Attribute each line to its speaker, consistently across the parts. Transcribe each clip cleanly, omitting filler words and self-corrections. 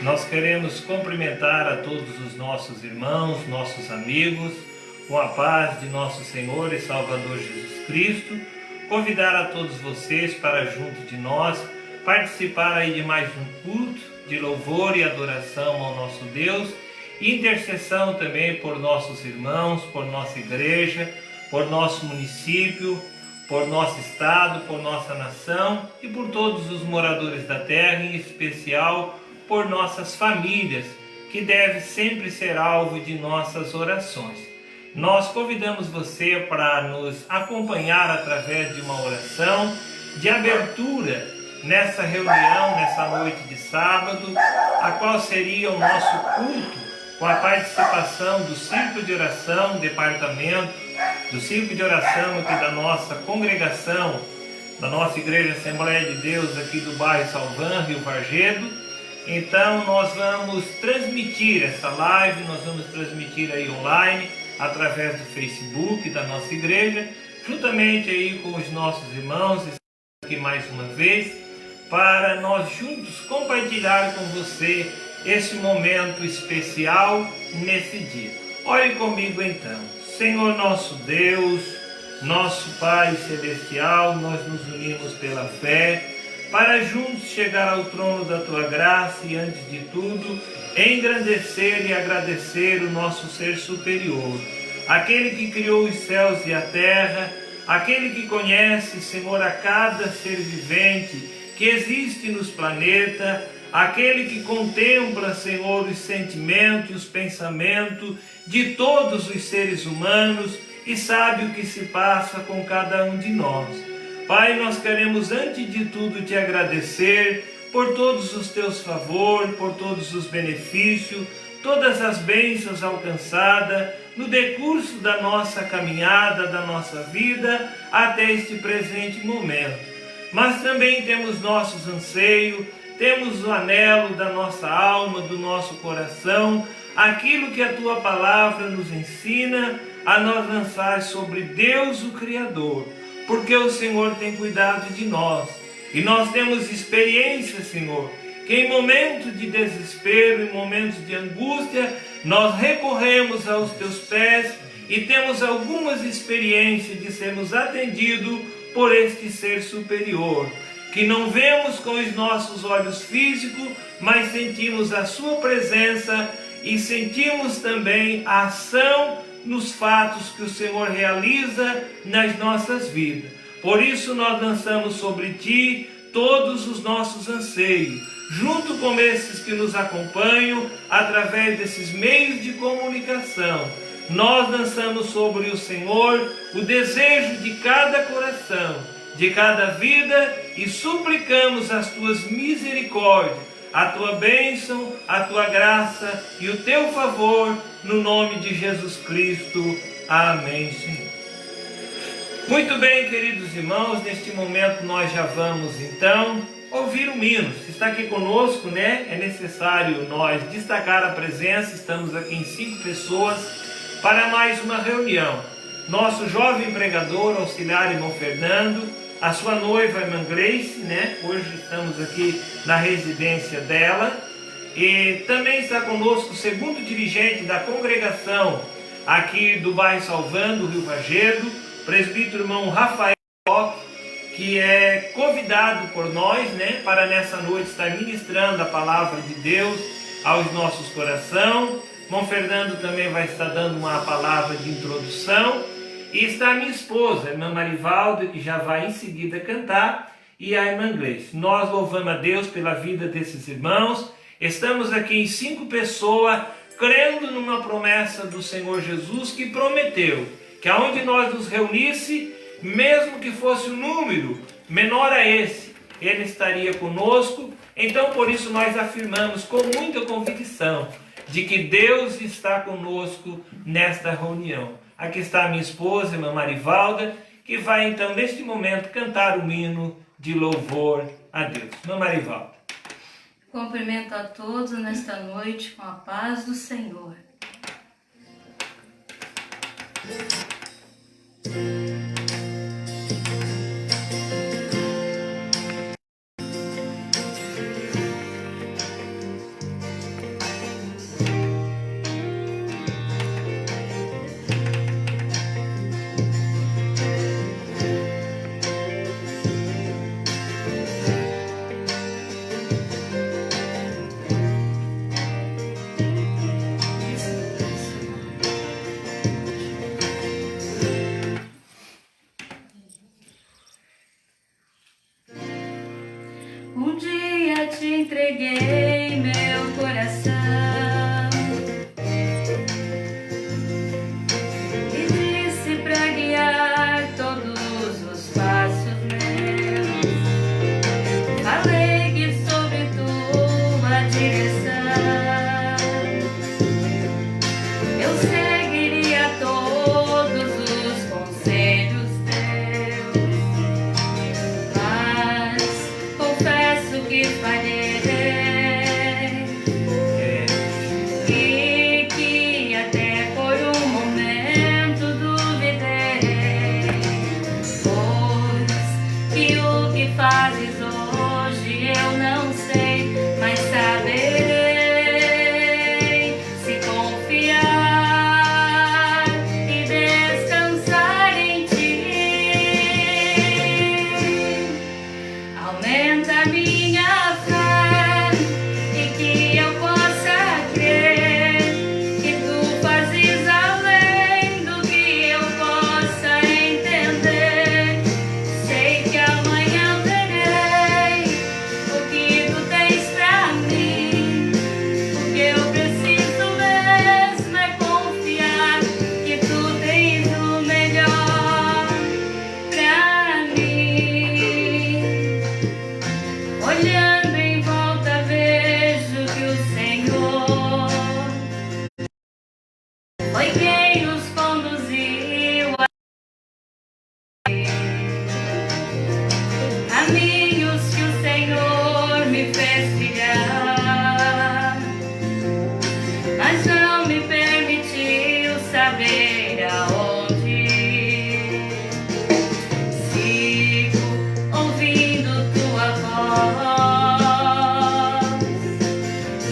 Speaker 1: Nós queremos cumprimentar a todos os nossos irmãos, nossos amigos, com a paz de nosso Senhor e Salvador Jesus Cristo. Convidar a todos vocês para junto de nós participar aí de mais um culto de louvor e adoração ao nosso Deus, e intercessão também por nossos irmãos, por nossa igreja, por nosso município, por nosso estado, por nossa nação e por todos os moradores da terra, em especial por nossas famílias, que deve sempre ser alvo de nossas orações. Nós convidamos você para nos acompanhar através de uma oração de abertura nessa reunião, nessa noite de sábado, a qual seria o nosso culto com a participação do Círculo de Oração, departamento do Círculo de Oração aqui da nossa congregação, da nossa Igreja Assembleia de Deus aqui do bairro Salvan, Rio Vargedo. Então nós vamos transmitir essa live, nós vamos transmitir aí online, através do Facebook da nossa igreja, juntamente aí com os nossos irmãos, aqui mais uma vez, para nós juntos compartilhar com você esse momento especial nesse dia. Ore comigo então. Senhor nosso Deus, nosso Pai Celestial, nós nos unimos pela fé, para juntos chegar ao trono da Tua graça e, antes de tudo, engrandecer e agradecer o nosso Ser Superior, aquele que criou os céus e a terra, aquele que conhece, Senhor, a cada ser vivente que existe nos planetas, aquele que contempla, Senhor, os sentimentos e os pensamentos de todos os seres humanos e sabe o que se passa com cada um de nós. Pai, nós queremos antes de tudo te agradecer por todos os teus favores, por todos os benefícios, todas as bênçãos alcançadas no decurso da nossa caminhada, da nossa vida, até este presente momento. Mas também temos nossos anseios, temos o anelo da nossa alma, do nosso coração, aquilo que a Tua palavra nos ensina a nós lançar sobre Deus o Criador, porque o Senhor tem cuidado de nós. E nós temos experiência, Senhor, que em momentos de desespero, em momentos de angústia, nós recorremos aos Teus pés e temos algumas experiências de sermos atendidos por este Ser Superior, que não vemos com os nossos olhos físicos, mas sentimos a Sua presença e sentimos também a ação nos fatos que o Senhor realiza nas nossas vidas. Por isso nós lançamos sobre Ti todos os nossos anseios, junto com esses que nos acompanham através desses meios de comunicação. Nós lançamos sobre o Senhor o desejo de cada coração, de cada vida, e suplicamos as Tuas misericórdias, a Tua bênção, a Tua graça e o Teu favor, no nome de Jesus Cristo. Amém, Senhor. Muito bem, queridos irmãos, neste momento nós já vamos então ouvir o hino. Se está aqui conosco, né? É necessário nós destacar a presença. Estamos aqui em 5 pessoas para mais uma reunião. Nosso jovem pregador, auxiliar irmão Fernando, a sua noiva, irmã Grace, né? Hoje estamos aqui na residência dela. E também está conosco o segundo dirigente da congregação aqui do bairro Salvan, do Rio Vargedo, presbítero irmão Rafael, que é convidado por nós, né? Para nessa noite estar ministrando a palavra de Deus aos nossos corações. Irmão Fernando também vai estar dando uma palavra de introdução. E está a minha esposa, a irmã Marivalda, que já vai em seguida cantar, e a irmã Gleice. Nós louvamos a Deus pela vida desses irmãos. Estamos aqui em 5 pessoas, crendo numa promessa do Senhor Jesus, que prometeu que aonde nós nos reunisse, mesmo que fosse um número menor a esse, Ele estaria conosco. Então por isso nós afirmamos com muita convicção de que Deus está conosco nesta reunião. Aqui está a minha esposa, irmã Marivalda, que vai então neste momento cantar o hino de louvor a Deus. Irmã Marivalda.
Speaker 2: Cumprimento a todos nesta noite com a paz do Senhor. Um dia te entreguei meu coração e disse pra guiar todos os passos meus. Falei que sob tua direção eu seguiria todos os conselhos teus, mas confesso que falhei e que até por um momento duvidei, pois que o que fazes hoje eu não sei, mas saberei se confiar e descansar em ti. Aumenta minha fé e que eu possa crer que tu fazes além do que eu possa entender. Sei que amanhã verei o que tu tens pra mim. O que eu preciso mesmo é confiar que tu tens o melhor pra mim. Olhando em volta vejo que o Senhor foi quem nos conduziu a caminhos que o Senhor me fez trilhar, mas não me permitiu saber aonde. Sigo ouvindo tua voz,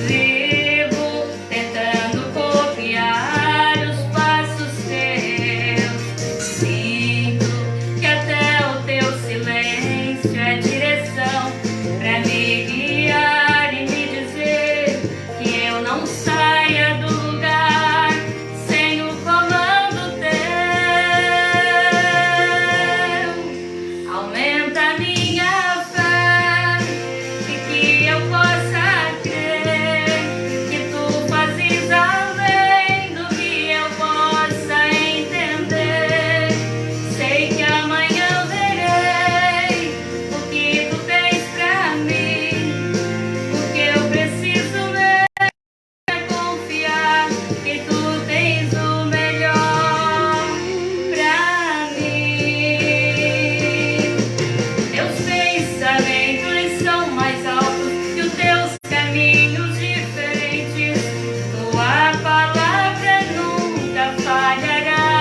Speaker 2: vivo tentando copiar os passos teus. Sinto que até o teu silêncio é direção pra me guiar e me dizer que eu não saia do lugar sem o comando teu. Aumenta minha fé e que eu possa crer que tu fazes além do que eu possa entender. Sei que amanhã verei o que tu tens pra mim. O que eu preciso mesmo é confiar que tu tens o melhor pra mim. Teus pensamentos são mais altos que os teus caminhos diferentes. Tua palavra nunca falhará.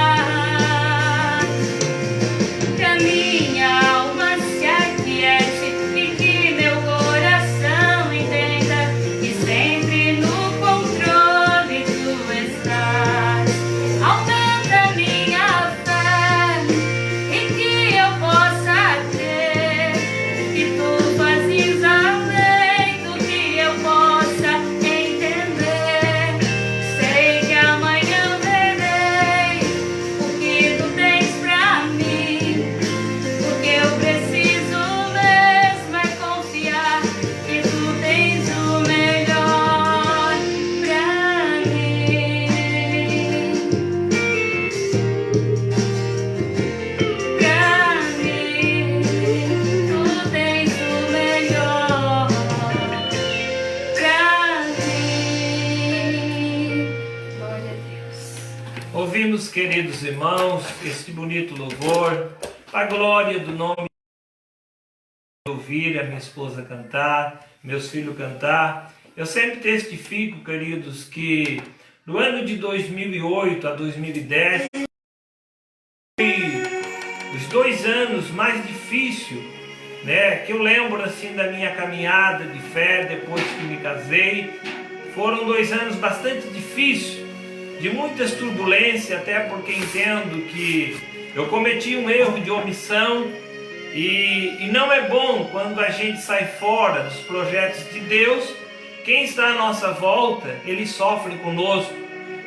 Speaker 2: Pra minha alma se aquiete e que meu coração entenda que sempre no controle tu estás. Aumenta minha fé e que eu possa crer que tu fazes além do que eu possa entender. Sei que amanhã verei o que tu tens pra mim. O que eu preciso mesmo é confiar que tu tens o melhor pra mim. Pra mim, tu tens o melhor pra mim. Glória a Deus.
Speaker 1: Ouvimos, queridos irmãos, este bonito louvor, a glória do nome de ouvir a minha esposa cantar, meus filhos cantar. Eu sempre testifico, queridos, que no ano de 2008 a 2010 foi os 2 anos mais difíceis, né, que eu lembro assim da minha caminhada de fé depois que me casei. Foram 2 anos bastante difíceis, de muitas turbulências, até porque entendo que eu cometi um erro de omissão e não é bom quando a gente sai fora dos projetos de Deus. Quem está à nossa volta, ele sofre conosco.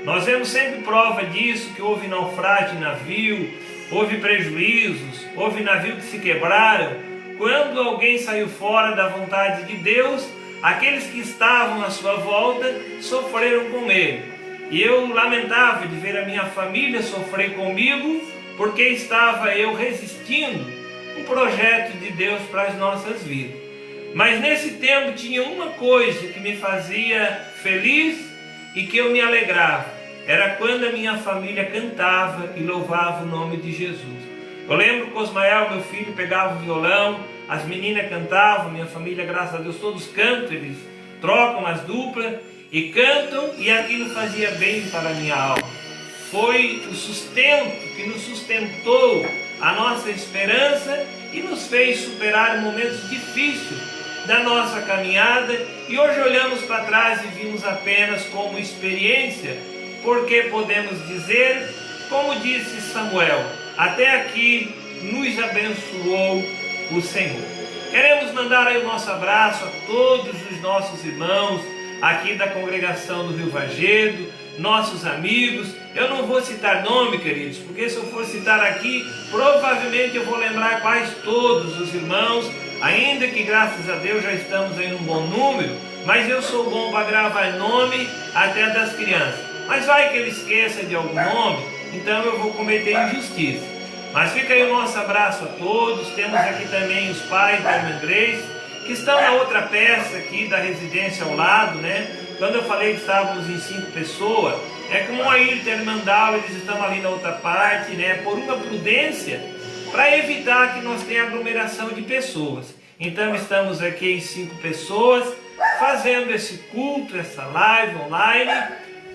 Speaker 1: Nós vemos sempre prova disso, que houve naufrágio de navio, houve prejuízos, houve navio que se quebraram, quando alguém saiu fora da vontade de Deus, aqueles que estavam à sua volta sofreram com ele. E eu lamentava de ver a minha família sofrer comigo, porque estava eu resistindo um projeto de Deus para as nossas vidas. Mas nesse tempo tinha uma coisa que me fazia feliz e que eu me alegrava. Era quando a minha família cantava e louvava o nome de Jesus. Eu lembro que o Osmael, meu filho, pegava o violão, as meninas cantavam, minha família, graças a Deus, todos cantam, eles trocam as duplas e cantam, e aquilo fazia bem para a minha alma. Foi o sustento que nos sustentou a nossa esperança e nos fez superar momentos difíceis da nossa caminhada, e hoje olhamos para trás e vimos apenas como experiência, porque podemos dizer, como disse Samuel, até aqui nos abençoou o Senhor. Queremos mandar aí o nosso abraço a todos os nossos irmãos aqui da congregação do Rio Vargedo, nossos amigos. Eu não vou citar nome, queridos, porque se eu for citar aqui, provavelmente eu vou lembrar quase todos os irmãos, ainda que graças a Deus já estamos em um bom número, mas eu sou bom para gravar nome até das crianças. Mas vai que ele esqueça de algum nome, então eu vou cometer injustiça. Mas fica aí o nosso abraço a todos. Temos aqui também os pais da irmã Grace, que estão na outra peça aqui da residência ao lado, né? Quando eu falei que estávamos em 5 pessoas, é como a Ayrton e a irmã Dal, eles estão ali na outra parte, né? Por uma prudência, para evitar que nós tenhamos aglomeração de pessoas. Então estamos aqui em 5 pessoas, fazendo esse culto, essa live online,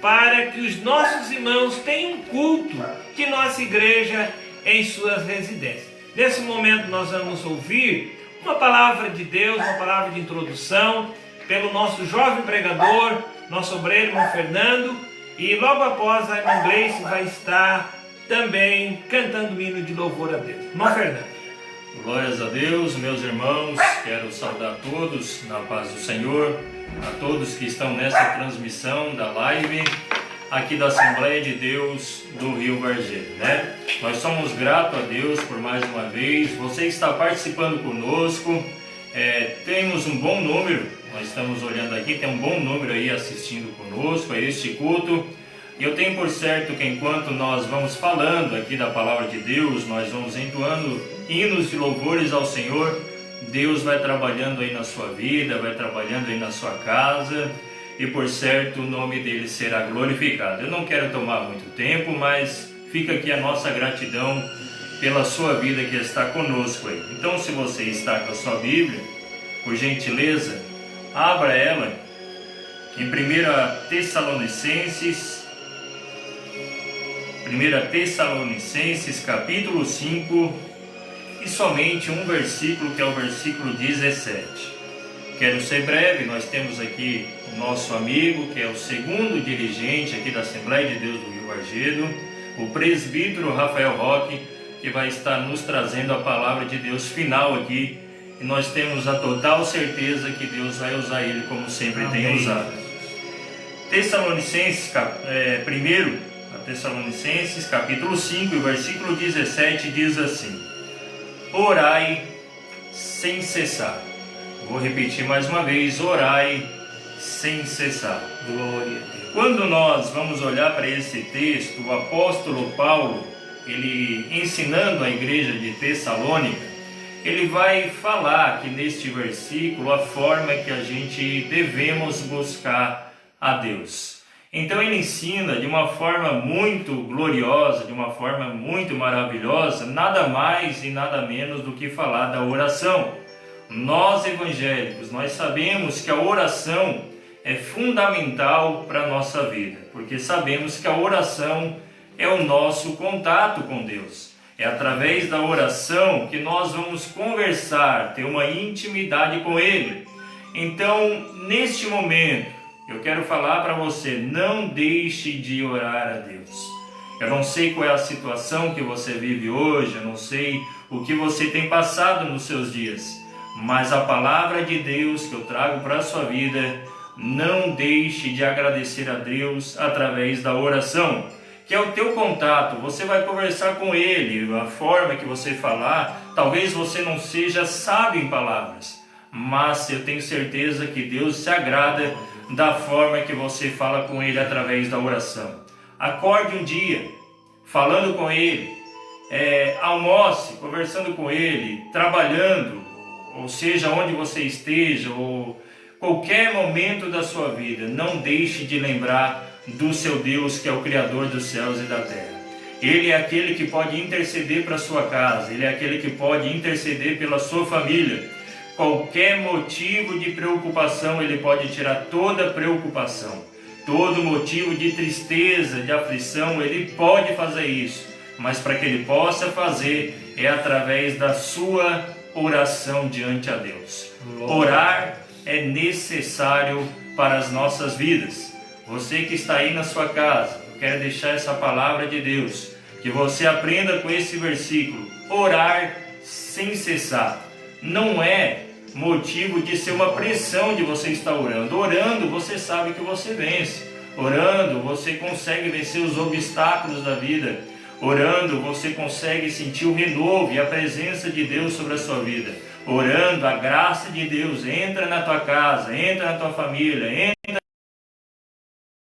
Speaker 1: para que os nossos irmãos tenham culto de nossa igreja em suas residências. Nesse momento nós vamos ouvir uma palavra de Deus, uma palavra de introdução, pelo nosso jovem pregador, nosso obreiro, irmão Fernando, e logo após a irmã Gleice vai estar também cantando o hino de louvor a Deus. Irmão Fernando.
Speaker 3: Glórias a Deus, meus irmãos, quero saudar todos na paz do Senhor, a todos que estão nessa transmissão da live aqui da Assembleia de Deus do Rio Vargedo, né? Nós somos gratos a Deus por mais uma vez, você está participando conosco, temos um bom número, nós estamos olhando aqui, tem um bom número aí assistindo conosco a este culto, e eu tenho por certo que enquanto nós vamos falando aqui da palavra de Deus, nós vamos entoando hinos de louvores ao Senhor, Deus vai trabalhando aí na sua vida, vai trabalhando aí na sua casa, e por certo o nome dele será glorificado. Eu não quero tomar muito tempo, mas fica aqui a nossa gratidão pela sua vida que está conosco aí. Então, se você está com a sua Bíblia, por gentileza, abra ela em 1 Tessalonicenses capítulo 5 e somente um versículo, que é o versículo 17. Quero ser breve, nós temos aqui o nosso amigo, que é o segundo dirigente aqui da Assembleia de Deus do Rio Vargedo, o presbítero Rafael Roque, que vai estar nos trazendo a palavra de Deus final aqui, e nós temos a total certeza que Deus vai usar ele como sempre tem usado. Tessalonicenses, 1 Tessalonicenses capítulo 5, versículo 17 diz assim: orai sem cessar. Vou repetir mais uma vez: orai sem cessar.
Speaker 1: Glória a Deus.
Speaker 3: Quando nós vamos olhar para esse texto, o apóstolo Paulo, ele ensinando a igreja de Tessalônica, ele vai falar aqui neste versículo a forma que a gente devemos buscar a Deus. Então ele ensina de uma forma muito gloriosa, de uma forma muito maravilhosa, nada mais e nada menos do que falar da oração. Nós evangélicos, nós sabemos que a oração é fundamental para a nossa vida, porque sabemos que a oração é o nosso contato com Deus. É através da oração que nós vamos conversar, ter uma intimidade com Ele. Então, neste momento, eu quero falar para você, não deixe de orar a Deus. Eu não sei qual é a situação que você vive hoje, eu não sei o que você tem passado nos seus dias, mas a palavra de Deus que eu trago para a sua vida, não deixe de agradecer a Deus através da oração, que é o teu contato. Você vai conversar com Ele, a forma que você falar, Talvez você não seja sábio em palavras, mas eu tenho certeza que Deus se agrada da forma que você fala com Ele através da oração. Acorde um dia falando com Ele, almoce conversando com Ele, trabalhando, ou seja, onde você esteja, ou qualquer momento da sua vida, não deixe de lembrar do seu Deus, que é o Criador dos céus e da terra. Ele é aquele que pode interceder para a sua casa, Ele é aquele que pode interceder pela sua família. Qualquer motivo de preocupação, Ele pode tirar toda preocupação. Todo motivo de tristeza, de aflição, Ele pode fazer isso. Mas para que Ele possa fazer, é através da sua oração diante a Deus. Orar é necessário para as nossas vidas. Você que está aí na sua casa, eu quero deixar essa palavra de Deus, que você aprenda com esse versículo: orar sem cessar. Não é motivo de ser uma pressão de você estar orando. Orando, você sabe que você vence. Orando, você consegue vencer os obstáculos da vida. Orando, você consegue sentir o renovo e a presença de Deus sobre a sua vida. Orando, a graça de Deus entra na tua casa, entra na tua família, entra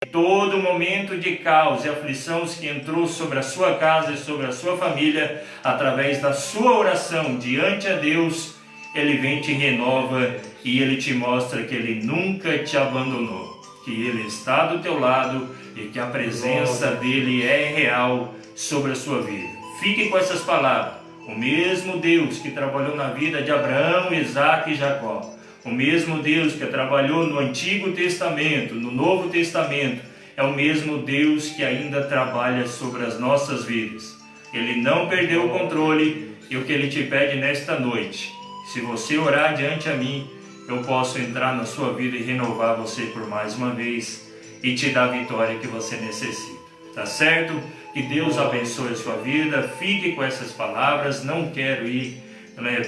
Speaker 3: em todo momento de caos e aflições que entrou sobre a sua casa e sobre a sua família, através da sua oração diante a Deus, Ele vem, te renova e Ele te mostra que Ele nunca te abandonou, que Ele está do teu lado e que a presença dEle é real sobre a sua vida. Fique com essas palavras. O mesmo Deus que trabalhou na vida de Abraão, Isaque e Jacó, o mesmo Deus que trabalhou no Antigo Testamento, no Novo Testamento, é o mesmo Deus que ainda trabalha sobre as nossas vidas. Ele não perdeu o controle, e o que Ele te pede nesta noite: se você orar diante a mim, eu posso entrar na sua vida e renovar você por mais uma vez e te dar a vitória que você necessita. Tá certo? Que Deus abençoe a sua vida. Fique com essas palavras. Não quero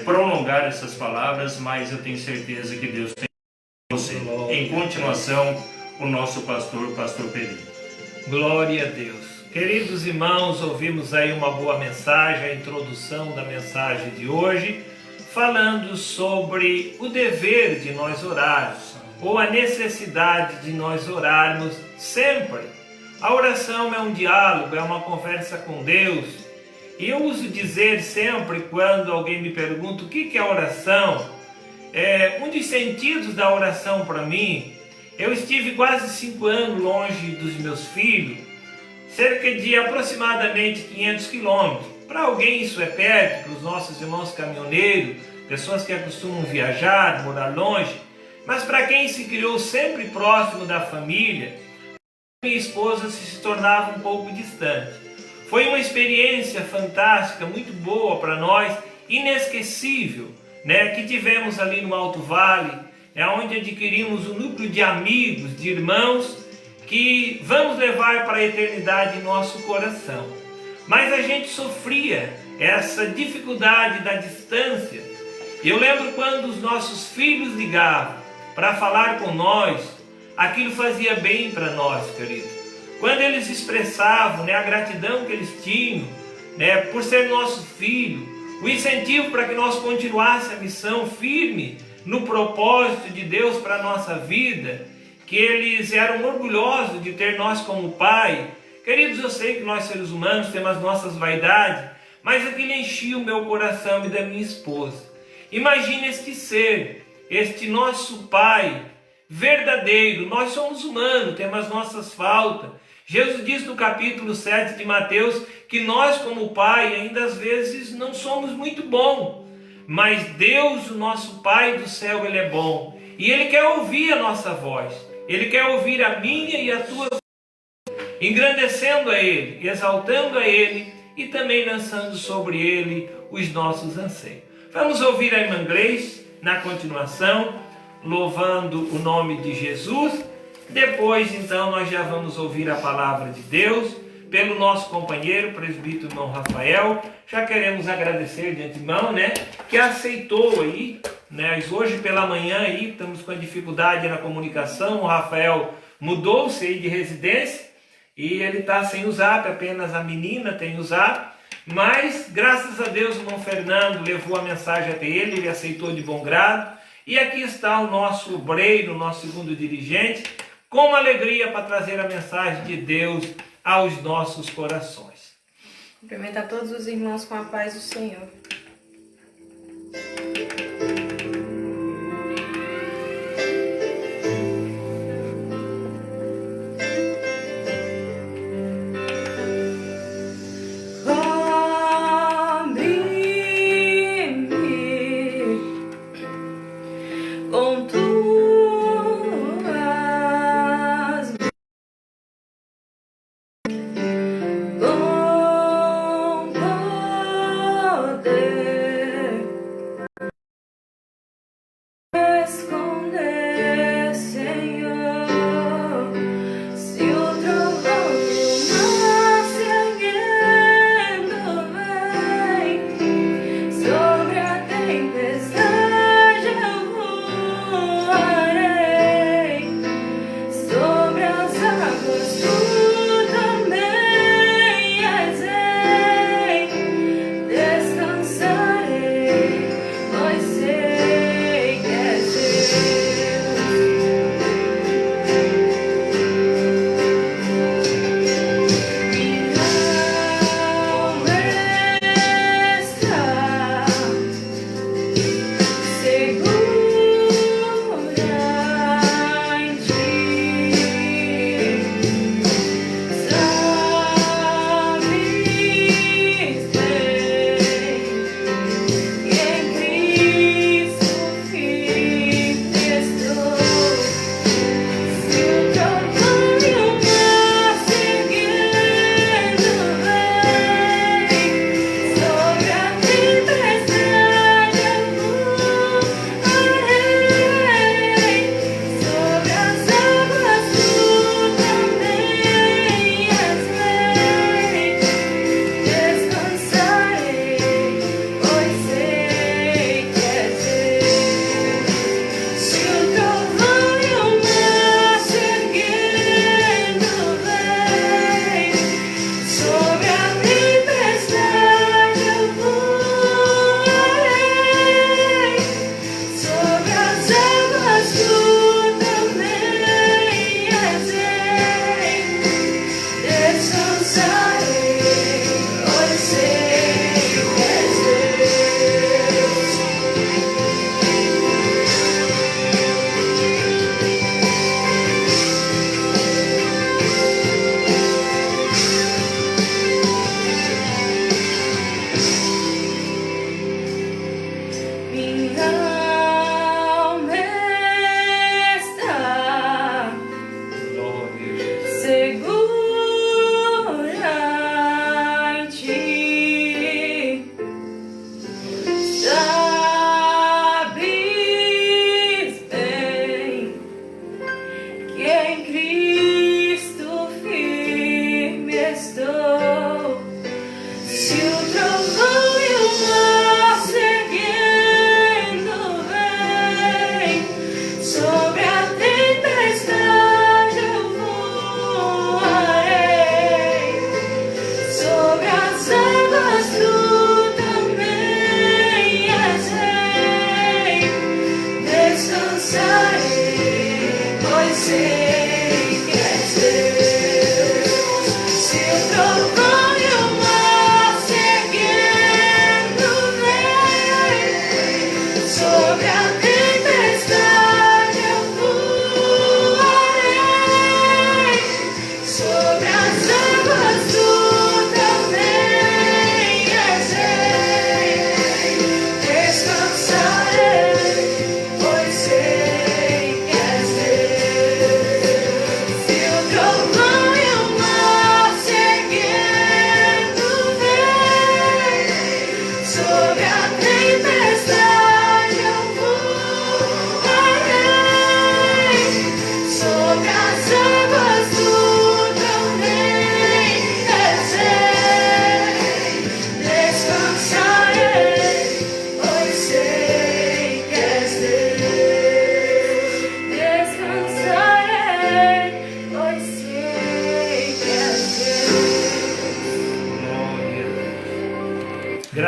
Speaker 3: prolongar essas palavras, mas eu tenho certeza que Deus tem você. Em continuação, o nosso pastor Pedrinho.
Speaker 1: Glória a Deus. Queridos irmãos, ouvimos aí uma boa mensagem, a introdução da mensagem de hoje, falando sobre o dever de nós orarmos, ou a necessidade de nós orarmos sempre. A oração é um diálogo, é uma conversa com Deus. E eu uso dizer sempre, quando alguém me pergunta o que é oração, um dos sentidos da oração para mim, eu estive quase 5 anos longe dos meus filhos, cerca de aproximadamente 500 quilômetros. Para alguém isso é perto, para os nossos irmãos caminhoneiros, pessoas que acostumam viajar, morar longe, mas para quem se criou sempre próximo da família, minha esposa se tornava um pouco distante. Foi uma experiência fantástica, muito boa para nós, inesquecível, que tivemos ali no Alto Vale, onde adquirimos um núcleo de amigos, de irmãos, que vamos levar para a eternidade em nosso coração. Mas a gente sofria essa dificuldade da distância. Eu lembro quando os nossos filhos ligavam para falar com nós, aquilo fazia bem para nós, querido. Quando eles expressavam a gratidão que eles tinham por ser nosso filho, o incentivo para que nós continuássemos a missão firme no propósito de Deus para a nossa vida, que eles eram orgulhosos de ter nós como pai. Queridos, eu sei que nós seres humanos temos as nossas vaidades, mas aquilo enchia o meu coração e da minha esposa. Imagine este ser, este nosso pai verdadeiro. Nós somos humanos, temos as nossas faltas. Jesus diz no capítulo 7 de Mateus que nós como pai ainda às vezes não somos muito bons, mas Deus, o nosso Pai do céu, Ele é bom e Ele quer ouvir a nossa voz. Ele quer ouvir a minha e a tua, engrandecendo a Ele, exaltando a Ele e também lançando sobre Ele os nossos anseios. Vamos ouvir a irmã Grace na continuação, louvando o nome de Jesus. Depois, então, nós já vamos ouvir a palavra de Deus pelo nosso companheiro, presbítero irmão Rafael. Já queremos agradecer de antemão, que aceitou aí, hoje pela manhã aí, estamos com a dificuldade na comunicação. O Rafael mudou-se aí de residência e ele está sem o zap, apenas a menina tem o zap. Mas, graças a Deus, o irmão Fernando levou a mensagem até ele, ele aceitou de bom grado. E aqui está o nosso obreiro, o nosso segundo dirigente, com alegria para trazer a mensagem de Deus aos nossos corações.
Speaker 4: Cumprimentar todos os irmãos com a paz do Senhor.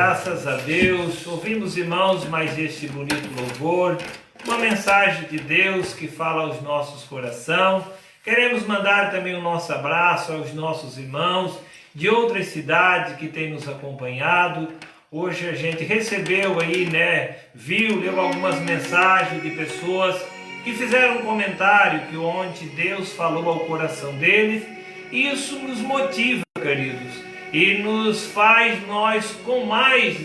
Speaker 1: Graças a Deus, ouvimos, irmãos, mais este bonito louvor, uma mensagem de Deus que fala aos nossos corações. Queremos mandar também o nosso abraço aos nossos irmãos de outras cidades que têm nos acompanhado. Hoje a gente recebeu aí, leu algumas mensagens de pessoas que fizeram um comentário que onde Deus falou ao coração deles. E isso nos motiva, queridos, e nos faz nós com mais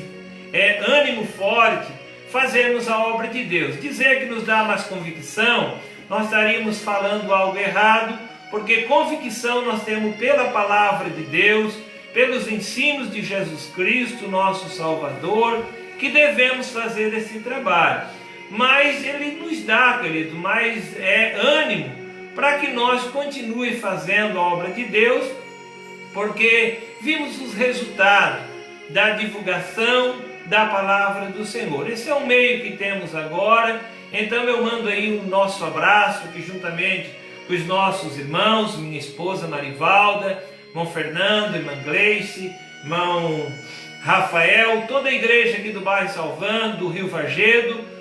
Speaker 1: ânimo forte fazermos a obra de Deus. Dizer que nos dá mais convicção, nós estaríamos falando algo errado, porque convicção nós temos pela palavra de Deus, pelos ensinos de Jesus Cristo, nosso Salvador, que devemos fazer esse trabalho. Mas Ele nos dá, querido, mais ânimo para que nós continuemos fazendo a obra de Deus, porque vimos os resultados da divulgação da palavra do Senhor. Esse é o meio que temos agora. Então eu mando aí o nosso abraço, que juntamente com os nossos irmãos, minha esposa Marivalda, irmão Fernando, irmã Gleice, irmão Rafael, toda a igreja aqui do bairro Salvando, do Rio Vargedo.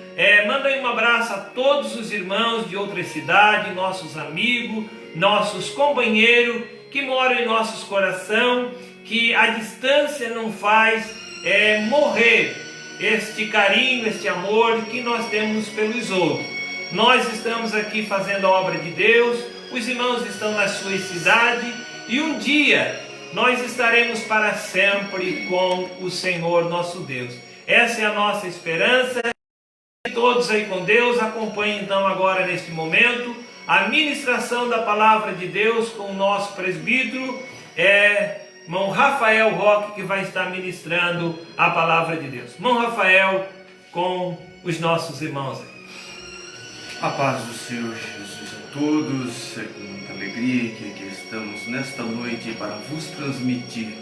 Speaker 1: Manda aí um abraço a todos os irmãos de outras cidades, nossos amigos, nossos companheiros que moram em nossos corações, que a distância não faz morrer este carinho, este amor que nós temos pelos outros. Nós estamos aqui fazendo a obra de Deus, os irmãos estão nas suas cidades e um dia nós estaremos para sempre com o Senhor nosso Deus. Essa é a nossa esperança. Todos aí com Deus, acompanhem então agora neste momento a ministração da palavra de Deus com o nosso presbítero, irmão Rafael Roque, que vai estar ministrando a palavra de Deus. Irmão Rafael, com os nossos irmãos aí.
Speaker 5: A paz do Senhor Jesus a todos, é com muita alegria que aqui estamos nesta noite para vos transmitir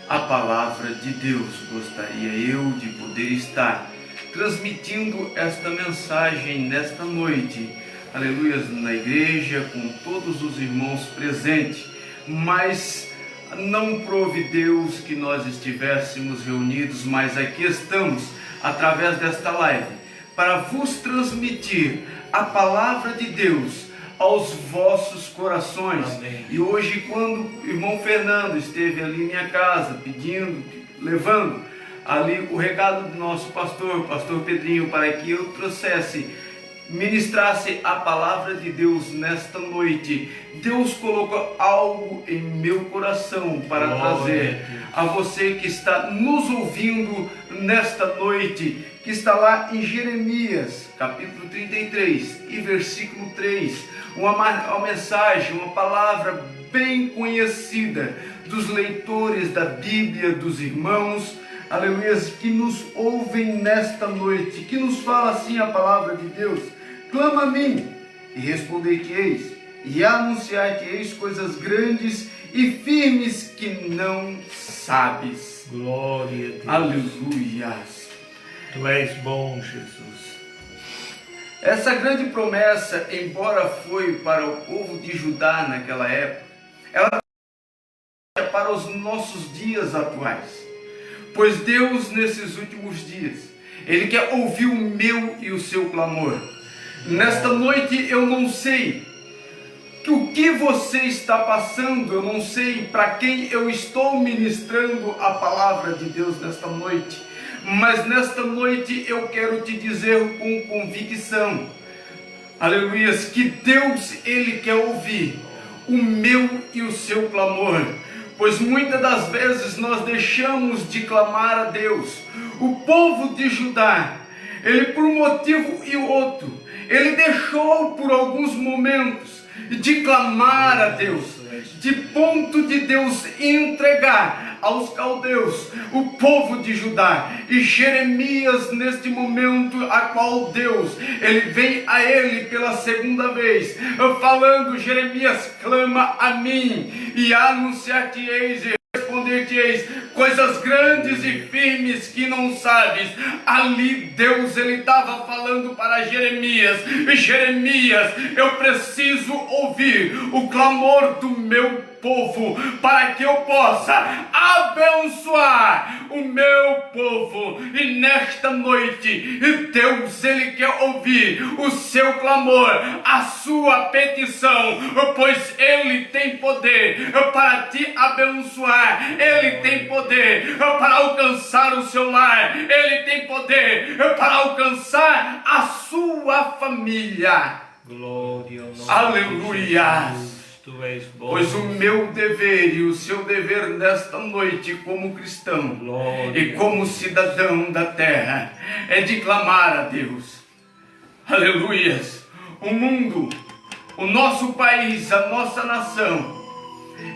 Speaker 5: a palavra de Deus. Gostaria eu de poder estar transmitindo esta mensagem nesta noite, aleluia, na igreja, com todos os irmãos presentes, mas não prove Deus que nós estivéssemos reunidos, mas aqui estamos, através desta live, para vos transmitir a palavra de Deus aos vossos corações.
Speaker 1: Amém.
Speaker 5: E hoje, quando o irmão Fernando esteve ali em minha casa, pedindo, levando ali o recado do nosso pastor, pastor Pedrinho, para que eu ministrasse a palavra de Deus nesta noite. Deus colocou algo em meu coração para trazer a você que está nos ouvindo nesta noite, que está lá em Jeremias, capítulo 33 e versículo 3, uma mensagem, uma palavra bem conhecida dos leitores da Bíblia, dos irmãos, aleluia, que nos ouvem nesta noite, que nos fala assim a palavra de Deus: clama a mim e responder-te-eis, e anunciar-te-eis coisas grandes e firmes que não sabes.
Speaker 1: Glória a Deus.
Speaker 5: Aleluia.
Speaker 1: Tu és bom, Jesus.
Speaker 5: Essa grande promessa, embora foi para o povo de Judá naquela época, ela é para os nossos dias atuais. Pois Deus, nesses últimos dias, Ele quer ouvir o meu e o seu clamor. Nesta noite eu não sei o que você está passando, eu não sei para quem eu estou ministrando a palavra de Deus nesta noite, mas nesta noite eu quero te dizer com convicção, aleluia, que Deus, Ele quer ouvir o meu e o seu clamor. Pois muitas das vezes nós deixamos de clamar a Deus. O povo de Judá, ele por um motivo e outro, ele deixou por alguns momentos de clamar a Deus, de ponto de Deus entregar aos caldeus o povo de Judá. E Jeremias, neste momento a qual Deus, ele vem a ele pela segunda vez, falando: Jeremias, clama a mim e anunciar-te-eis e responder-te-eis coisas grandes e firmes que não sabes. Ali Deus ele estava falando para Jeremias: Jeremias, eu preciso ouvir o clamor do meu povo, para que eu possa abençoar o meu povo. E nesta noite, Deus ele quer ouvir o seu clamor, a sua petição, pois ele tem poder para te abençoar, ele tem poder para alcançar o seu lar, ele tem poder para alcançar a sua família.
Speaker 1: Glória ao nome
Speaker 5: Aleluia.
Speaker 1: de Jesus. Tu és bom.
Speaker 5: Pois o meu dever e o seu dever nesta noite como cristão
Speaker 1: Glória.
Speaker 5: e como cidadão da terra é de clamar a Deus. Aleluias. O mundo, o nosso país, a nossa nação,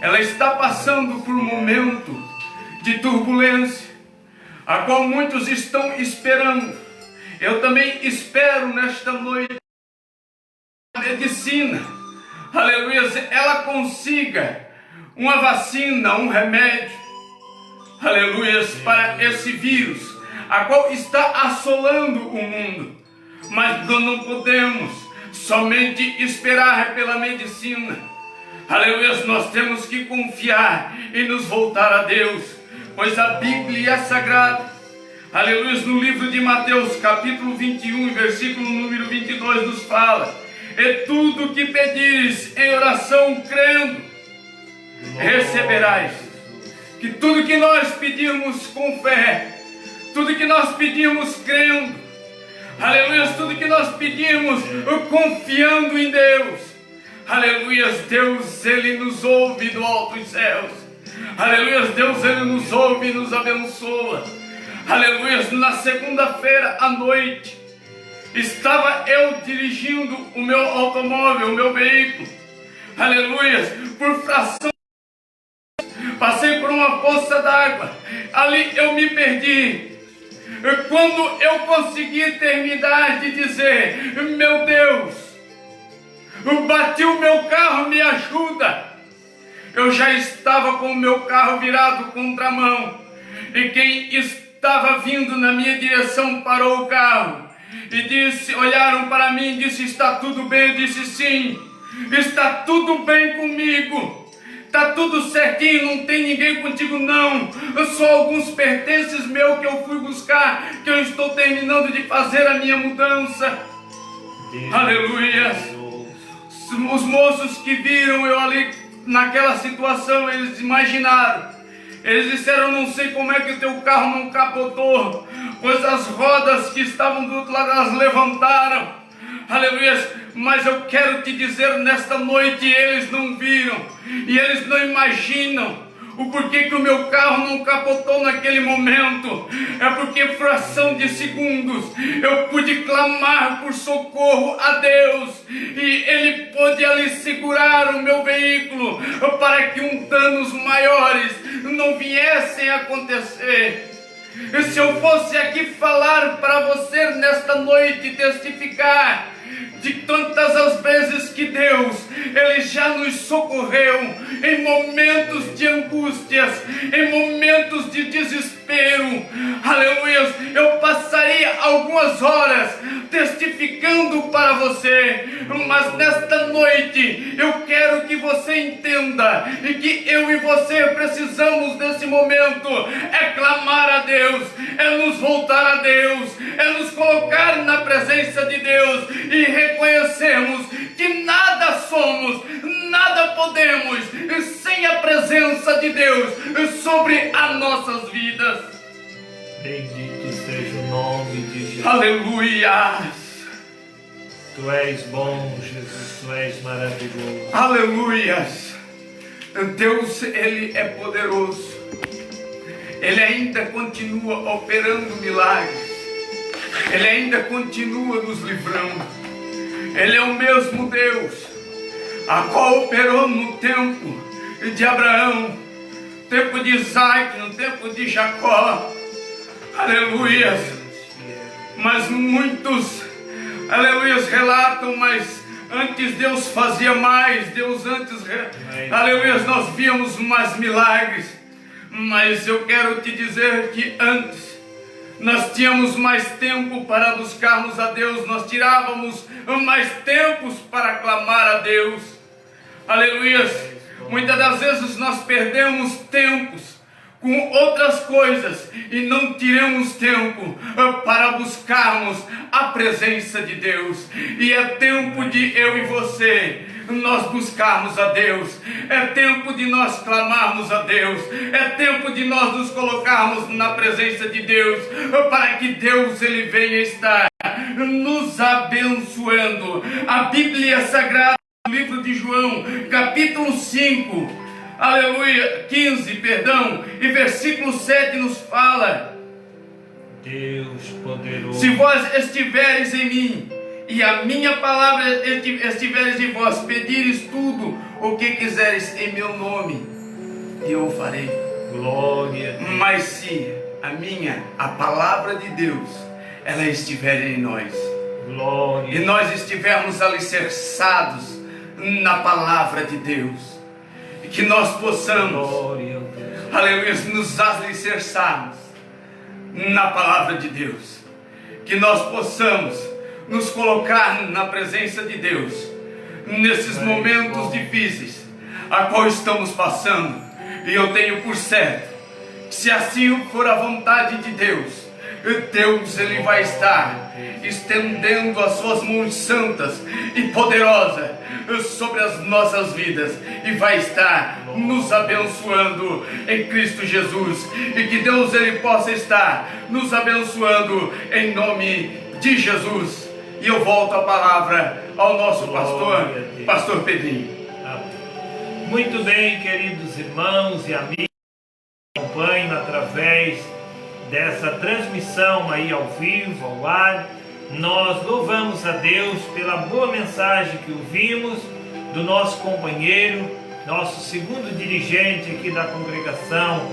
Speaker 5: ela está passando por um momento de turbulência, a qual muitos estão esperando. Eu também espero nesta noite a medicina, aleluia, ela consiga uma vacina, um remédio, aleluia, para esse vírus, a qual está assolando o mundo. Mas nós não podemos somente esperar pela medicina, aleluia, nós temos que confiar e nos voltar a Deus, pois a Bíblia é sagrada, aleluia, no livro de Mateus, capítulo 21, versículo número 22, nos fala: e tudo que pedires em oração crendo, receberás. Que tudo que nós pedimos com fé, tudo que nós pedimos crendo, aleluia, tudo que nós pedimos confiando em Deus, aleluia, Deus ele nos ouve do alto dos céus, aleluia, Deus ele nos ouve e nos abençoa. Aleluia, na segunda-feira à noite, estava eu dirigindo o meu automóvel, o meu veículo, aleluia, por fração, passei por uma poça d'água, ali eu me perdi. Quando eu consegui terminar de dizer: meu Deus, bati o meu carro, me ajuda, eu já estava com o meu carro virado contramão, e quem estava vindo na minha direção parou o carro e disse, olharam para mim e disse: está tudo bem? Eu disse: sim, está tudo bem comigo, está tudo certinho, não tem ninguém contigo não, só alguns pertences meus que eu fui buscar, que eu estou terminando de fazer a minha mudança. Aleluia. Os moços que viram eu ali naquela situação, eles imaginaram, eles disseram: não sei como é que o teu carro não capotou, pois as rodas que estavam do outro lado, elas levantaram, aleluia. Mas eu quero te dizer nesta noite, eles não viram e eles não imaginam o porquê que o meu carro não capotou naquele momento. É porque fração de segundos eu pude clamar por socorro a Deus, e Ele pôde ali segurar o meu veículo para que danos maiores não viessem a acontecer. E se eu fosse aqui falar para você nesta noite, testificar de tantas as vezes que Deus, Ele já nos socorreu em momentos de angústias, em momentos de desespero, aleluia, eu passaria algumas horas testificando para você, mas nesta noite eu quero que você entenda e que eu e você precisamos nesse momento é clamar a Deus, é nos voltar a Deus, é nos colocar na presença de Deus e reconhecermos que nada somos, nada podemos sem a presença de Deus sobre as nossas vidas.
Speaker 1: Bendito seja o nome de Jesus.
Speaker 5: Aleluia.
Speaker 1: Tu és bom, Jesus, tu és maravilhoso.
Speaker 5: Aleluia. Deus, Ele é poderoso. Ele ainda continua operando milagres. Ele ainda continua nos livrando. Ele é o mesmo Deus a qual operou no tempo de Abraão, no tempo de Isaac, no tempo de Jacó. Aleluia. Mas muitos, aleluia, relatam, mas antes Deus fazia mais, aleluia, nós víamos mais milagres. Mas eu quero te dizer que antes nós tínhamos mais tempo para buscarmos a Deus, nós tirávamos mais tempos para clamar a Deus. Aleluia! Muitas das vezes nós perdemos tempos com outras coisas e não tiramos tempo para buscarmos a presença de Deus. E é tempo de eu e você nós buscarmos a Deus, é tempo de nós clamarmos a Deus, é tempo de nós nos colocarmos na presença de Deus, para que Deus ele venha estar nos abençoando. A Bíblia Sagrada, no livro de João, capítulo 5, aleluia, 15, perdão, e versículo 7 nos fala:
Speaker 1: Deus poderoso.
Speaker 5: Se vós estiveres em mim e a minha palavra estiveres em vós, pedires tudo o que quiseres em meu nome, e eu o farei.
Speaker 1: Glória.
Speaker 5: Mas se a palavra de Deus, ela estiver em nós,
Speaker 1: glória,
Speaker 5: e nós estivermos alicerçados na palavra de Deus, e que nós possamos,
Speaker 1: glória,
Speaker 5: aleluia, nos alicerçarmos na palavra de Deus, que nós possamos nos colocar na presença de Deus nesses momentos difíceis a qual estamos passando. E eu tenho por certo que, se assim for a vontade de Deus, Deus ele vai estar estendendo as suas mãos santas e poderosas sobre as nossas vidas, e vai estar nos abençoando em Cristo Jesus, e que Deus ele possa estar nos abençoando em nome de Jesus. E eu volto a palavra ao nosso pastor Pedrinho.
Speaker 1: Muito bem, queridos irmãos e amigos que acompanham através dessa transmissão aí ao vivo, ao ar. Nós louvamos a Deus pela boa mensagem que ouvimos do nosso companheiro, nosso segundo dirigente aqui da congregação,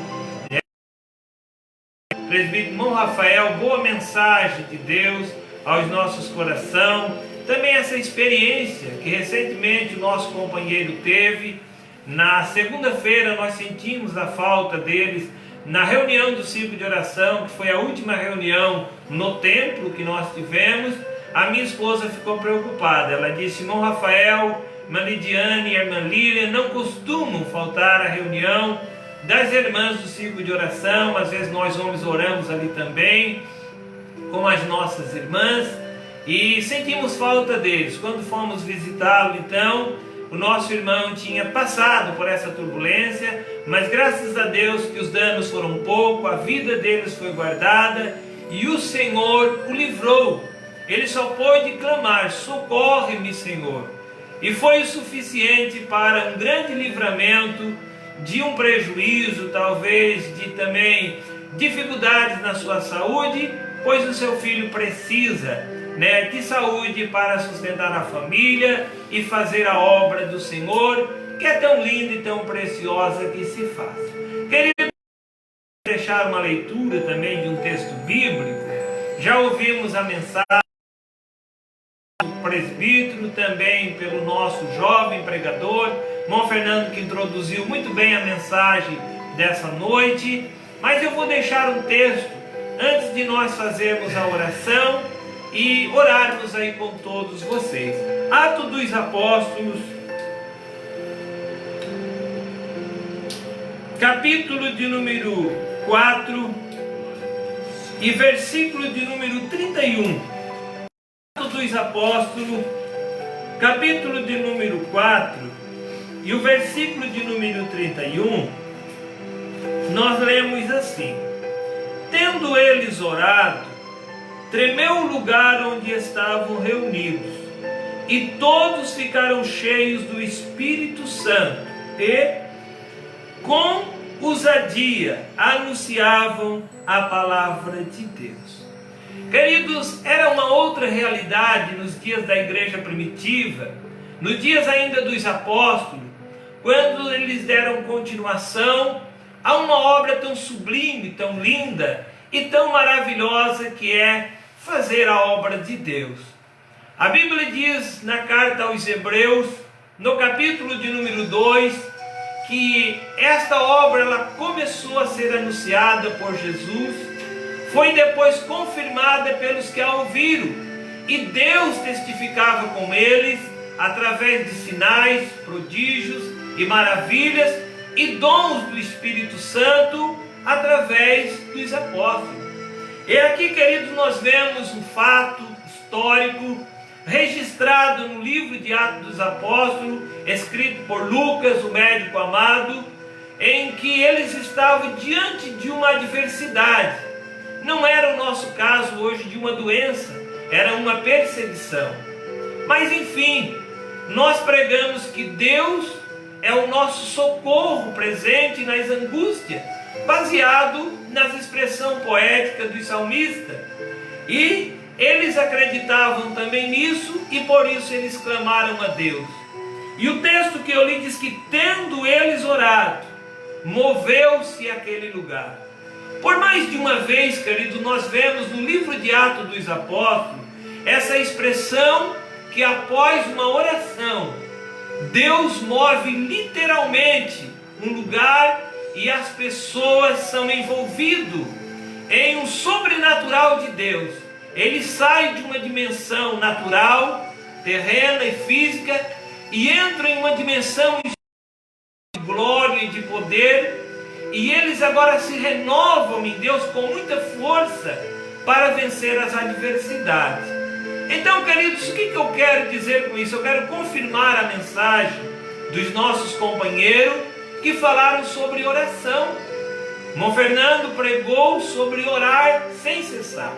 Speaker 1: presbítero irmão Rafael. Boa mensagem de Deus aos nossos corações. Também essa experiência que recentemente o nosso companheiro teve. Na segunda-feira nós sentimos a falta deles na reunião do círculo de oração, que foi a última reunião no templo que nós tivemos. A minha esposa ficou preocupada. Ela disse: irmão Rafael, irmã Lidiane e a irmã Lília não costumam faltar à reunião das irmãs do círculo de oração. Às vezes nós homens oramos ali também com as nossas irmãs e sentimos falta deles. Quando fomos visitá-lo, então, o nosso irmão tinha passado por essa turbulência, mas graças a Deus que os danos foram pouco, a vida deles foi guardada e o Senhor o livrou. Ele só pôde clamar: socorre-me, Senhor. E foi o suficiente para um grande livramento de um prejuízo, talvez de também dificuldades na sua saúde, pois o seu filho precisa de saúde para sustentar a família e fazer a obra do Senhor, que é tão linda e tão preciosa que se faz. Querido, deixar uma leitura também de um texto bíblico. Já ouvimos a mensagem do presbítero, também pelo nosso jovem pregador, irmão Fernando, que introduziu muito bem a mensagem dessa noite. Mas eu vou deixar um texto antes de nós fazermos a oração e orarmos aí com todos vocês. Atos dos Apóstolos, capítulo de número 4 e versículo de número 31. Atos dos Apóstolos, capítulo de número 4 e o versículo de número 31, nós lemos assim: tendo eles orado, tremeu o lugar onde estavam reunidos, e todos ficaram cheios do Espírito Santo, e com ousadia anunciavam a palavra de Deus. Queridos, era uma outra realidade nos dias da igreja primitiva, nos dias ainda dos apóstolos, quando eles deram continuação a uma obra tão sublime, tão linda e tão maravilhosa, que é fazer a obra de Deus. A Bíblia diz na carta aos Hebreus, no capítulo de número 2, que esta obra ela começou a ser anunciada por Jesus, foi depois confirmada pelos que a ouviram, e Deus testificava com eles através de sinais, prodígios e maravilhas e dons do Espírito Santo através dos apóstolos. E aqui, queridos, nós vemos um fato histórico registrado no livro de Atos dos Apóstolos, escrito por Lucas, o médico amado, em que eles estavam diante de uma adversidade. Não era o nosso caso hoje de uma doença, era uma perseguição. Mas enfim, nós pregamos que Deus é o nosso socorro presente nas angústias, baseado nas expressões poéticas do salmista. E eles acreditavam também nisso e por isso eles clamaram a Deus. E o texto que eu li diz que, tendo eles orado, moveu-se aquele lugar. Por mais de uma vez, querido, nós vemos no livro de Atos dos Apóstolos essa expressão que após uma oração, Deus move literalmente um lugar e as pessoas são envolvidas em um sobrenatural de Deus. Ele sai de uma dimensão natural, terrena e física e entra em uma dimensão de glória e de poder, e eles agora se renovam em Deus com muita força para vencer as adversidades. Então, queridos, o que eu quero dizer com isso? Eu quero confirmar a mensagem dos nossos companheiros que falaram sobre oração. Irmão Fernando pregou sobre orar sem cessar.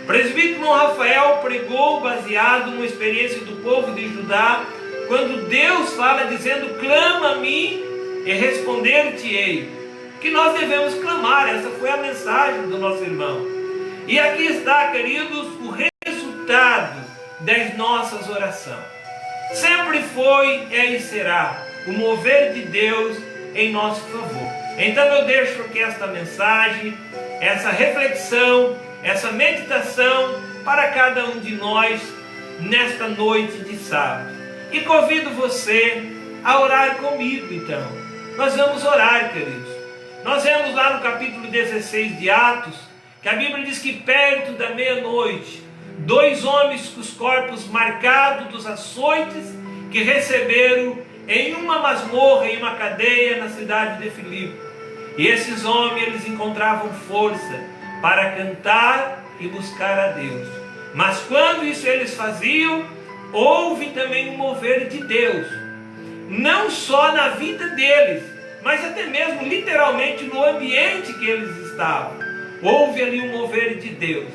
Speaker 1: O presbítero Irmão Rafael pregou baseado numa experiência do povo de Judá, quando Deus fala dizendo: clama a mim e responder-te-ei. Que nós devemos clamar, essa foi a mensagem do nosso irmão. E aqui está, queridos, o resultado das nossas orações. Sempre foi, é e será o mover de Deus em nosso favor. Então eu deixo aqui esta mensagem, essa reflexão, essa meditação para cada um de nós nesta noite de sábado. E convido você a orar comigo então. Nós vamos orar, queridos. Nós vemos lá no capítulo 16 de Atos, que a Bíblia diz que perto da meia-noite, 2 homens com os corpos marcados dos açoites que receberam em uma masmorra, em uma cadeia na cidade de Filipe. E esses homens, eles encontravam força para cantar e buscar a Deus. Mas quando isso eles faziam, houve também um mover de Deus. Não só na vida deles, mas até mesmo literalmente no ambiente que eles estavam. Houve ali um mover de Deus.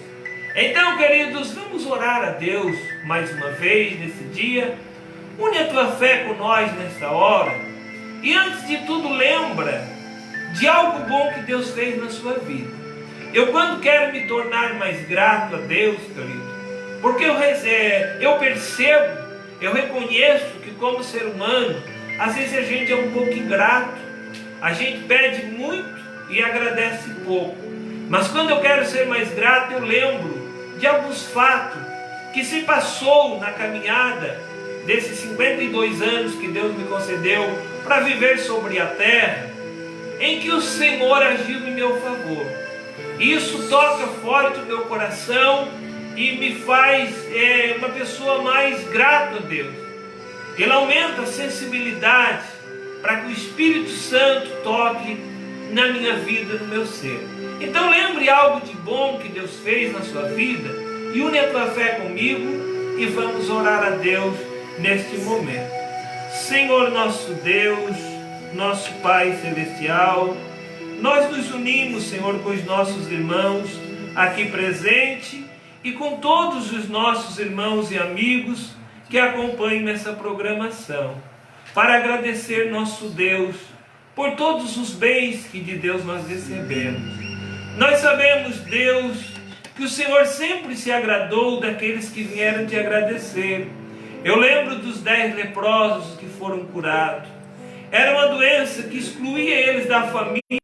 Speaker 1: Então, queridos, vamos orar a Deus mais uma vez nesse dia. Une a tua fé com nós nessa hora. E antes de tudo, lembra de algo bom que Deus fez na sua vida. Eu, quando quero me tornar mais grato a Deus, querido, porque eu percebo, eu reconheço que como ser humano, às vezes a gente é um pouco ingrato, a gente pede muito e agradece pouco. Mas quando eu quero ser mais grato, eu lembro de alguns fatos que se passou na caminhada desses 52 anos que Deus me concedeu para viver sobre a terra, em que o Senhor agiu em meu favor. Isso toca forte o meu coração e me faz uma pessoa mais grata a Deus. Ele aumenta a sensibilidade para que o Espírito Santo toque na minha vida, no meu ser. Então lembre algo de bom que Deus fez na sua vida e une a tua fé comigo e vamos orar a Deus neste momento. Senhor nosso Deus, nosso Pai Celestial, nós nos unimos, Senhor, com os nossos irmãos aqui presentes e com todos os nossos irmãos e amigos que acompanham essa programação, para agradecer nosso Deus por todos os bens que de Deus nós recebemos. Nós sabemos, Deus, que o Senhor sempre se agradou daqueles que vieram te agradecer. Eu lembro dos 10 leprosos que foram curados. Era uma doença que excluía eles da família,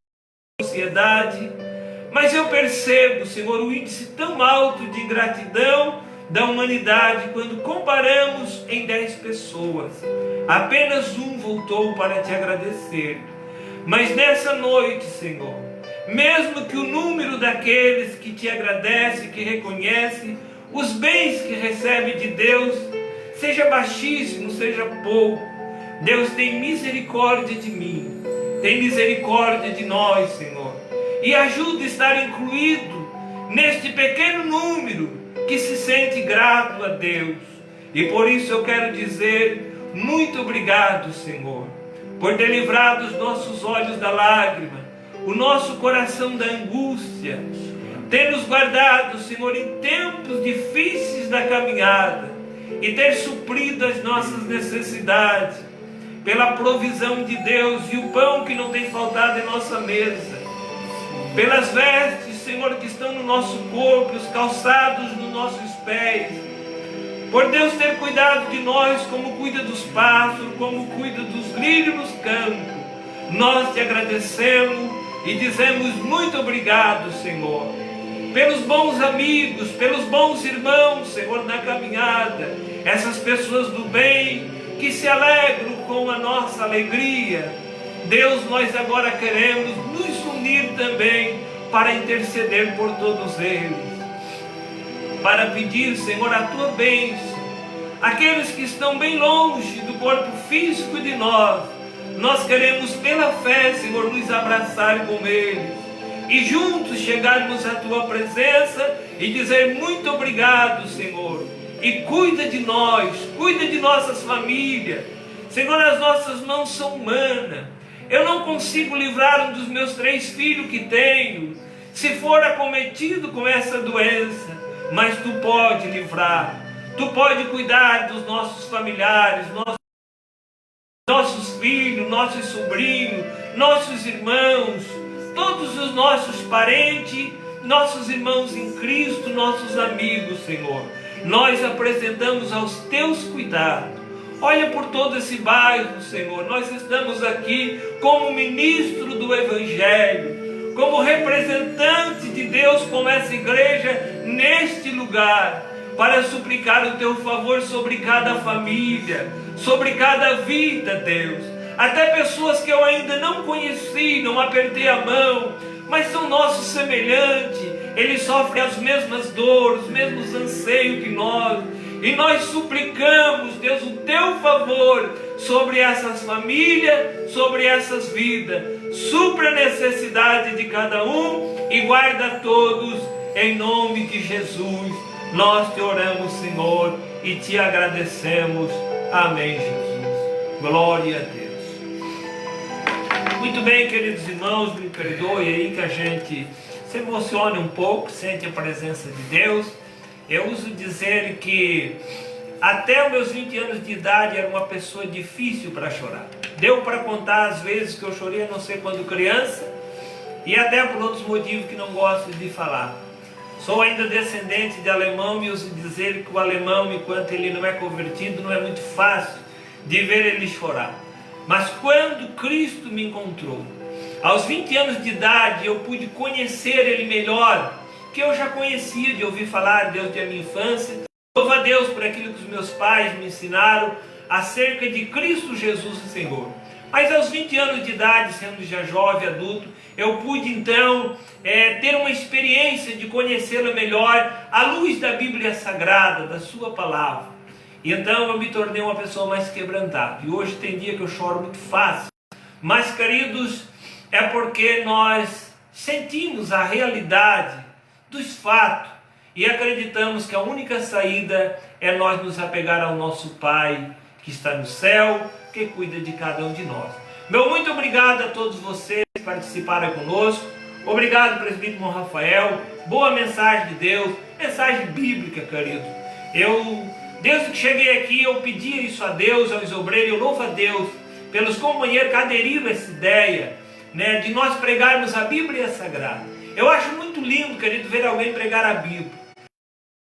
Speaker 1: da sociedade. Mas eu percebo, Senhor, o índice tão alto de ingratidão da humanidade, quando comparamos em 10 pessoas, apenas um voltou para te agradecer. Mas nessa noite, Senhor, mesmo que o número daqueles que te agradecem, que reconhecem os bens que recebe de Deus, seja baixíssimo, seja pouco, Deus tem misericórdia de mim, tem misericórdia de nós, Senhor, e ajuda a estar incluído neste pequeno número que se sente grato a Deus. E por isso eu quero dizer muito obrigado, Senhor, por ter livrado os nossos olhos da lágrima, o nosso coração da angústia, ter nos guardado, Senhor, em tempos difíceis da caminhada, e ter suprido as nossas necessidades, pela provisão de Deus e o pão que não tem faltado em nossa mesa, pelas vestes, Senhor, que estão no nosso corpo, os calçados nos nossos pés, por Deus ter cuidado de nós como cuida dos pássaros, como cuida dos lírios nos campos. Nós te agradecemos e dizemos muito obrigado, Senhor, pelos bons amigos, pelos bons irmãos, Senhor, na caminhada, essas pessoas do bem que se alegram com a nossa alegria. Deus, nós agora queremos nos unir também para interceder por todos eles, para pedir, Senhor, a tua bênção. Aqueles que estão bem longe do corpo físico de nós queremos pela fé, Senhor, nos abraçar com eles e juntos chegarmos à tua presença e dizer muito obrigado, Senhor, e cuida de nós, cuida de nossas famílias. Senhor, as nossas mãos são humanas, eu não consigo livrar um dos meus 3 filhos que tenho, se for acometido com essa doença, mas tu pode livrar, tu pode cuidar dos nossos familiares, nossos filhos, nossos sobrinhos, nossos irmãos, todos os nossos parentes, nossos irmãos em Cristo, nossos amigos, Senhor. Nós apresentamos aos teus cuidados. Olha por todo esse bairro, Senhor. Nós estamos aqui como ministro do Evangelho, como representante de Deus, como essa igreja neste lugar, para suplicar o teu favor sobre cada família, sobre cada vida, Deus. Até pessoas que eu ainda não conheci, não apertei a mão, mas são nossos semelhantes. Eles sofrem as mesmas dores, os mesmos anseios que nós. E nós suplicamos, Deus, o teu favor sobre essas famílias, sobre essas vidas. Supra a necessidade de cada um e guarda todos em nome de Jesus. Nós te oramos, Senhor, e te agradecemos. Amém, Jesus. Glória a Deus. Muito bem, queridos irmãos, me perdoe aí que a gente se emocione um pouco, sente a presença de Deus. Eu uso dizer que até os meus 20 anos de idade era uma pessoa difícil para chorar. Deu para contar as vezes que eu chorei, a não ser quando criança, e até por outros motivos que não gosto de falar. Sou ainda descendente de alemão e uso dizer que o alemão, enquanto ele não é convertido, não é muito fácil de ver ele chorar. Mas quando Cristo me encontrou, aos 20 anos de idade, eu pude conhecer Ele melhor, que eu já conhecia de ouvir falar desde a minha infância. Louvo a Deus por aquilo que os meus pais me ensinaram acerca de Cristo Jesus o Senhor. Mas aos 20 anos de idade, sendo já jovem, adulto, eu pude então ter uma experiência de conhecê-lo melhor à luz da Bíblia Sagrada, da sua palavra. E então eu me tornei uma pessoa mais quebrantada. E hoje tem dia que eu choro muito fácil. Mas, queridos, é porque nós sentimos a realidade dos fatos e acreditamos que a única saída é nós nos apegar ao nosso Pai que está no céu, que cuida de cada um de nós. Meu muito obrigado a todos vocês que participaram conosco. Obrigado, presbítero Rafael. Boa mensagem de Deus, mensagem bíblica, querido. Desde que cheguei aqui, eu pedi isso a Deus, aos obreiros, eu louvo a Deus pelos companheiros que aderiram a essa ideia, né, de nós pregarmos a Bíblia Sagrada. Eu acho muito lindo, querido, ver alguém pregar a Bíblia.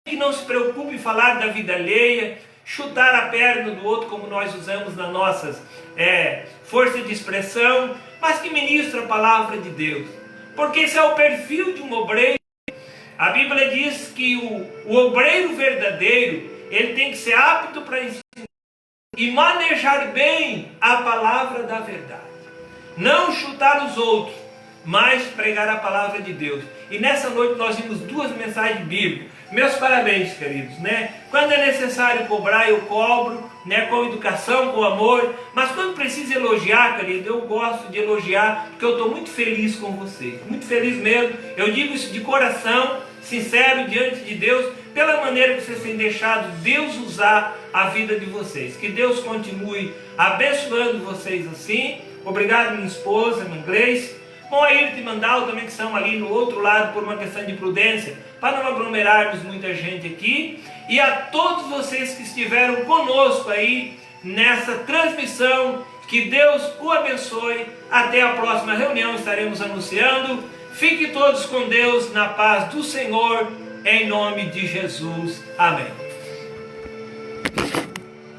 Speaker 1: Que não se preocupe em falar da vida alheia, chutar a perna do outro como nós usamos nas nossas força de expressão, mas que ministra a palavra de Deus. Porque esse é o perfil de um obreiro. A Bíblia diz que o obreiro verdadeiro, ele tem que ser apto para ensinar e manejar bem a palavra da verdade. Não chutar os outros, mas pregar a palavra de Deus. E nessa noite nós vimos 2 mensagens bíblicas. Meus parabéns, queridos, né? Quando é necessário cobrar, eu cobro, né? Com educação, com amor. Mas quando precisa elogiar, querido, eu gosto de elogiar, porque eu estou muito feliz com vocês. Muito feliz mesmo. Eu digo isso de coração, sincero, diante de Deus, pela maneira que vocês têm deixado Deus usar a vida de vocês. Que Deus continue abençoando vocês assim. Obrigado, minha esposa, minha Gleice. Bom, a Irte e Mandal também, que são ali no outro lado por uma questão de prudência, para não aglomerarmos muita gente aqui. E a todos vocês que estiveram conosco aí nessa transmissão, que Deus o abençoe. Até a próxima reunião, estaremos anunciando. Fiquem todos com Deus, na paz do Senhor, em nome de Jesus. Amém.